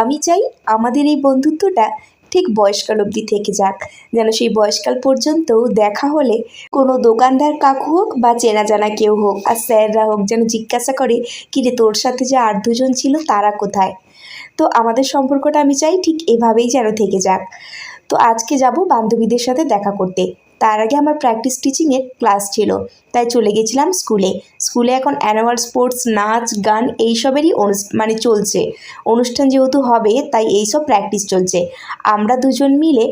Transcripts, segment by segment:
আমি চাই আমাদের এই বন্ধুত্বটা ঠিক বয়সকাল অবধি থেকে যাক, যেন সেই বয়সকাল পর্যন্ত দেখা হলে কোনো দোকানদার কাকু হোক বা চেনা জানা কেউ হোক আর স্যাররা হোক যেন জিজ্ঞাসা করে, কিরে তোর সাথে যে আর দুজন ছিল তারা কোথায়। তো আমাদের সম্পর্কটা আমি চাই ঠিক এভাবেই যেন থেকে যাক। তো আজকে যাব বান্ধবীদের সাথে দেখা করতে। তার আগে আমার প্র্যাকটিস টিচিংয়ের ক্লাস ছিল, তাই চলে গেছিলাম স্কুলে এখন অ্যানুয়াল স্পোর্টস, নাচ গান এইসবেরই মানে চলছে। অনুষ্ঠান যেহেতু হবে তাই এইসব প্র্যাকটিস চলছে। আমরা দুজন মিলে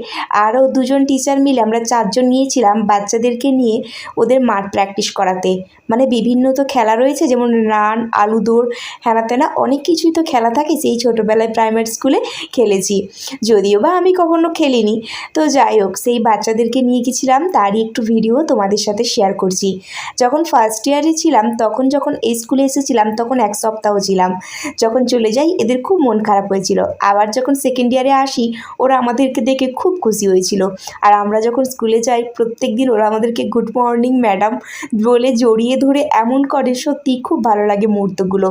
আরও দুজন টিচার মিলে আমরা চারজন নিয়েছিলাম বাচ্চাদেরকে নিয়ে ওদের মাঠ প্র্যাকটিস করাতে। মানে বিভিন্ন তো খেলা রয়েছে, যেমন রান, আলু দৌড়, হেনা তেনা অনেক কিছুই তো খেলা থাকে, সেই ছোটোবেলায় প্রাইমারি স্কুলে খেলেছি, যদিও বা আমি কখনো খেলিনি। তো যাই হোক, সেই বাচ্চাদেরকে নিয়ে গেছিলাম, তারই একটু ভিডিও তোমাদের সাথে শেয়ার করছি। যখন ফার্স্ট ইয়ারে ছিলাম তখন, যখন এই স্কুলে এসেছিলাম তখন 1 সপ্তাহ ছিলাম। যখন চলে যাই এদের খুব মন খারাপ হয়েছিল। আবার যখন সেকেন্ড ইয়ারে আসি ওরা আমাদেরকে দেখে খুব খুশি হয়েছিল। আর আমরা যখন স্কুলে যাই প্রত্যেক দিন ওরা আমাদেরকে গুড মর্নিং ম্যাডাম বলে জড়িয়ে ধরে এমন করে, সত্যি খুব ভালো লাগে মুহূর্তগুলো।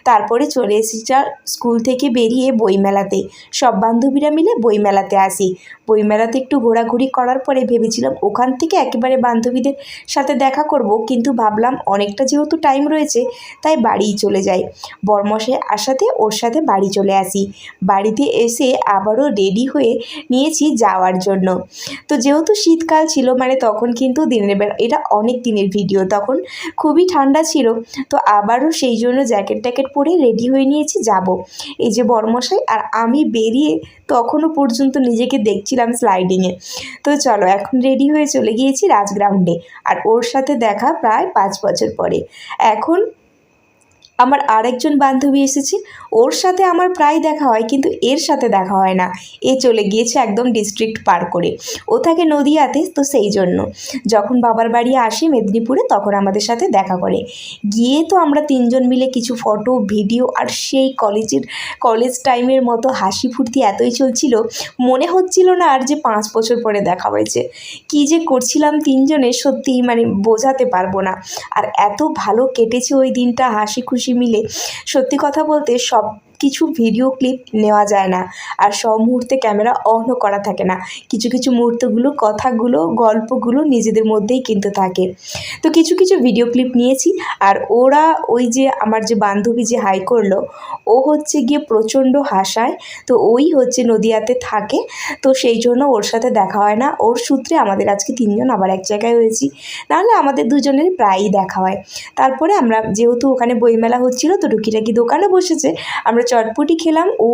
তারপরে চলে এসেছি স্কুল থেকে বেরিয়ে বইমেলাতে, সব বান্ধবীরা মিলে বইমেলাতে আসি। বইমেলাতে একটু ঘোরাঘুরি করার পরে ভেবেছিলাম ওখান থেকে একেবারে বান্ধবীদের সাথে দেখা করব, কিন্তু ভাবলাম অনেকটা যেহেতু টাইম রয়েছে তাই বাড়িই চলে যাই। বরমশাই আসাতে ওর সাথে বাড়ি চলে আসি। বাড়িতে এসে আবারও রেডি হয়ে নিয়েছি যাওয়ার জন্য। তো যেহেতু শীতকাল ছিল, মানে তখন কিন্তু দিনের বেলা, এটা অনেক দিনের ভিডিও, তখন খুবই ঠান্ডা ছিল। তো আবারও সেই জন্য জ্যাকেট ট্যাকেট পরে রেডি হয়ে নিয়েছি যাব। এই যে বরমশাই আর আমি বেরিয়ে তখনও পর্যন্ত নিজেকে দেখছিলাম স্লাইডিংয়ে। তো চলো এখন রেডি হয়ে চলে গিয়েছি রাজগ্রাউন্ডে। আর ওর সাথে দেখা প্রায় 5 বছর পরে। এখন আমার আরেকজন বান্ধবী এসেছে, ওর সাথে আমার প্রায় দেখা হয়, কিন্তু এর সাথে দেখা হয় না। এ চলে গিয়েছে একদম ডিস্ট্রিক্ট পার করে, ও থাকে নদিয়াতে, তো সেই জন্য যখন বাবার বাড়ি আসি মেদিনীপুরে তখন আমাদের সাথে দেখা করে। গিয়ে তো আমরা তিনজন মিলে কিছু ফটো ভিডিও, আর সেই কলেজ টাইমের মতো হাসি ফুর্তি এতই চলছিল, মনে হচ্ছিল না আর যে 5 বছর পরে দেখা হয়েছে। কী যে করছিলাম তিনজনে সত্যিই মানে বোঝাতে পারবো না। আর এত ভালো কেটেছে ওই দিনটা হাসি খুশি মিলে। সত্যি কথা বলতে সব কিছু ভিডিও ক্লিপ নেওয়া যায় না, আর সব মুহূর্তে ক্যামেরা অনও করা থাকে না। কিছু কিছু মুহূর্তগুলো, কথাগুলো, গল্পগুলো নিজেদের মধ্যেই কিন্তু থাকে। তো কিছু কিছু ভিডিও ক্লিপ নিয়েছি। আর ওরা, ওই যে আমার যে বান্ধবী যে হাই করলো, ও হচ্ছে গিয়ে প্রচণ্ড হাসায়। তো ওই হচ্ছে নদিয়াতে থাকে, তো সেই জন্য ওর সাথে দেখা হয় না। ওর সূত্রে আমাদের আজকে তিনজন আবার এক জায়গায় হয়েছি, নাহলে আমাদের দুজনের প্রায়ই দেখা হয়। তারপরে আমরা যেহেতু ওখানে বইমেলা হচ্ছিল তো টুকিটাকি দোকানে বসেছে, আমরা চটপটি খেলাম। ও